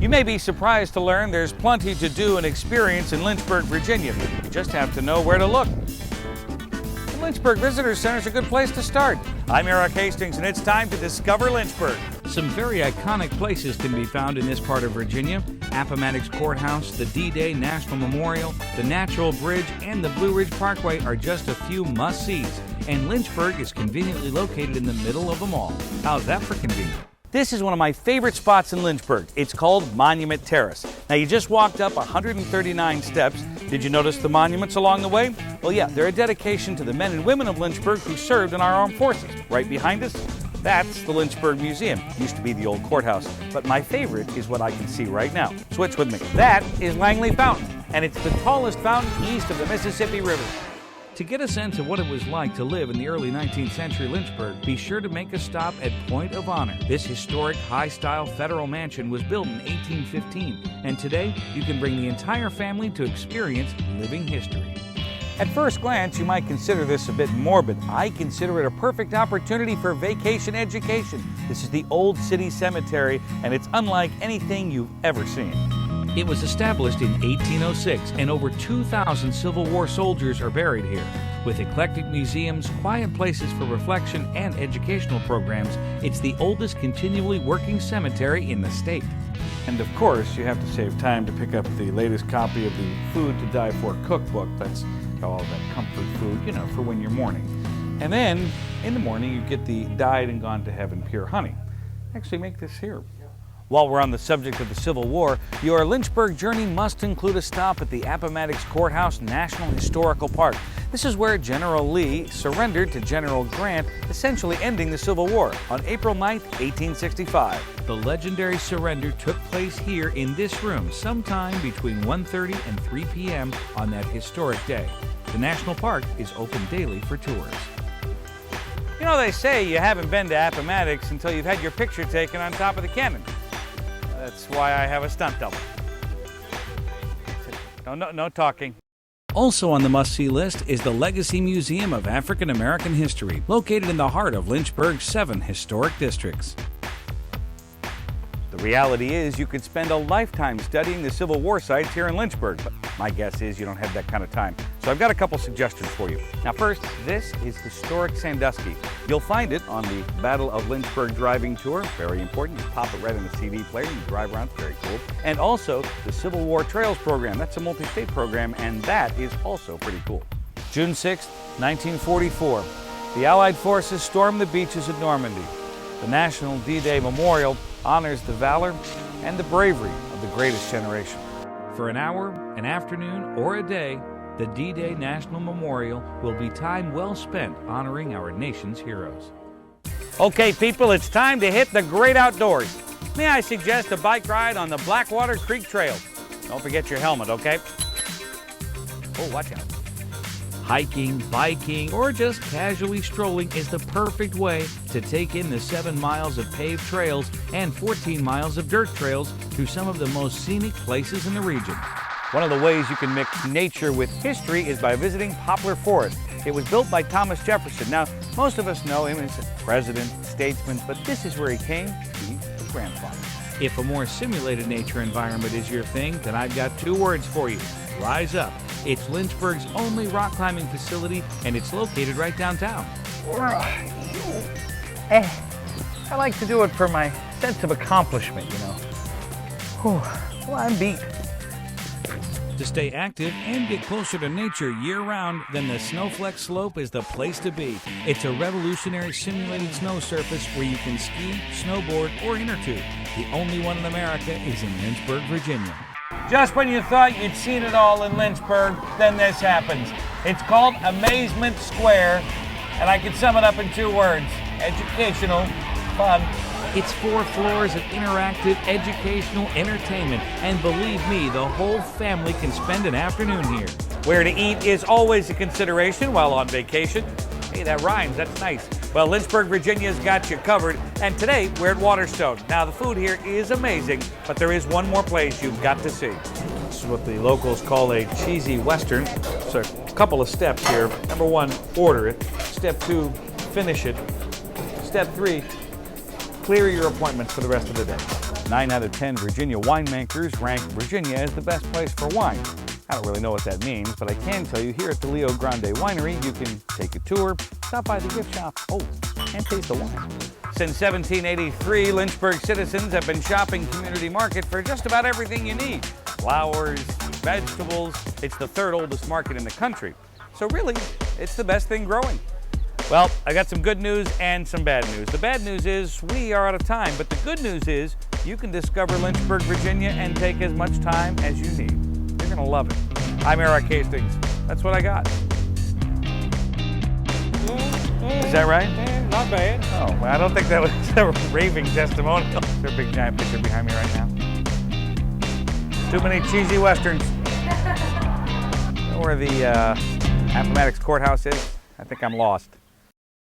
You may be surprised to learn there's plenty to do and experience in Lynchburg, Virginia. You just have to know where to look. The Lynchburg Visitor Center is a good place to start. I'm Erik Hastings, and it's time to discover Lynchburg. Some very iconic places can be found in this part of Virginia. Appomattox Courthouse, the D-Day National Memorial, the Natural Bridge, and the Blue Ridge Parkway are just a few must-sees. And Lynchburg is conveniently located in the middle of them all. How's that for convenient? This is one of my favorite spots in Lynchburg. It's called Monument Terrace. Now, you just walked up 139 steps. Did you notice the monuments along the way? Well, yeah, they're a dedication to the men and women of Lynchburg who served in our armed forces. Right behind us, that's the Lynchburg Museum. Used to be the old courthouse. But my favorite is what I can see right now. Switch with me. That is Langley Fountain, and it's the tallest fountain east of the Mississippi River. To get a sense of what it was like to live in the early 19th century Lynchburg, be sure to make a stop at Point of Honor. This historic, high-style federal mansion was built in 1815, and today you can bring the entire family to experience living history. At first glance, you might consider this a bit morbid. I consider it a perfect opportunity for vacation education. This is the Old City Cemetery, and it's unlike anything you've ever seen. It was established in 1806, and over 2,000 Civil War soldiers are buried here. With eclectic museums, quiet places for reflection, and educational programs, it's the oldest continually working cemetery in the state. And of course, you have to save time to pick up the latest copy of the Food to Die For cookbook. That's all that comfort food, you know, for when you're mourning. And then, in the morning, you get the Died and Gone to Heaven pure honey. Actually, make this here. While we're on the subject of the Civil War, your Lynchburg journey must include a stop at the Appomattox Courthouse National Historical Park. This is where General Lee surrendered to General Grant, essentially ending the Civil War on April 9, 1865. The legendary surrender took place here in this room sometime between 1:30 and 3 p.m. on that historic day. The National Park is open daily for tours. You know, they say you haven't been to Appomattox until you've had your picture taken on top of the cannon. That's why I have a stunt double. No talking. Also on the must-see list is the Legacy Museum of African American History, located in the heart of Lynchburg's 7 historic districts. The reality is you could spend a lifetime studying the Civil War sites here in Lynchburg, but my guess is you don't have that kind of time. So I've got a couple suggestions for you. Now first, this is historic Sandusky. You'll find it on the Battle of Lynchburg driving tour. Very important. You pop it right in the CD player, you drive around, it's very cool. And also the Civil War Trails program. That's a multi-state program, and that is also pretty cool. June 6, 1944. The Allied forces stormed the beaches of Normandy. The National D-Day Memorial honors the valor and the bravery of the greatest generation. For an hour, an afternoon, or a day, the D-Day National Memorial will be time well spent honoring our nation's heroes. Okay, people, it's time to hit the great outdoors. May I suggest a bike ride on the Blackwater Creek Trail? Don't forget your helmet, okay? Oh, watch out. Hiking, biking, or just casually strolling is the perfect way to take in the 7 miles of paved trails and 14 miles of dirt trails through some of the most scenic places in the region. One of the ways you can mix nature with history is by visiting Poplar Forest. It was built by Thomas Jefferson. Now, most of us know him as a president, statesman, but this is where he came to meet his grandfather. If a more simulated nature environment is your thing, then I've got 2 words for you. Rise Up. It's Lynchburg's only rock climbing facility, and it's located right downtown. I like to do it for my sense of accomplishment, you know. Well, I'm beat. To stay active and get closer to nature year-round, then the Snowflex Slope is the place to be. It's a revolutionary simulated snow surface where you can ski, snowboard, or inner tube. The only one in America is in Lynchburg, Virginia. Just when you thought you'd seen it all in Lynchburg, then this happens. It's called Amazement Square, and I can sum it up in 2 words: educational, fun. It's 4 floors of interactive, educational entertainment, and believe me, the whole family can spend an afternoon here. Where to eat is always a consideration while on vacation. Hey, that rhymes, that's nice. Well, Lynchburg, Virginia's got you covered, and today we're at Waterstone. Now, the food here is amazing, but there is one more place you've got to see. This is what the locals call a cheesy Western. So a couple of steps here. Number 1, order it. Step 2, finish it. Step 3, clear your appointments for the rest of the day. 9 out of 10 Virginia winemakers rank Virginia as the best place for wine. I don't really know what that means, but I can tell you here at the Leogrande Winery, you can take a tour, stop by the gift shop, and taste the wine. Since 1783, Lynchburg citizens have been shopping Community Market for just about everything you need. Flowers, vegetables. It's the third oldest market in the country. So really, it's the best thing growing. Well, I got some good news and some bad news. The bad news is we are out of time, but the good news is you can discover Lynchburg, Virginia and take as much time as you need. You're gonna love it. I'm Erik Hastings. That's what I got. Is that right? Yeah, not bad. Oh, well, I don't think that was a raving testimonial. There's a big giant picture behind me right now. Too many cheesy westerns. You know where the Appomattox Courthouse is? I think I'm lost.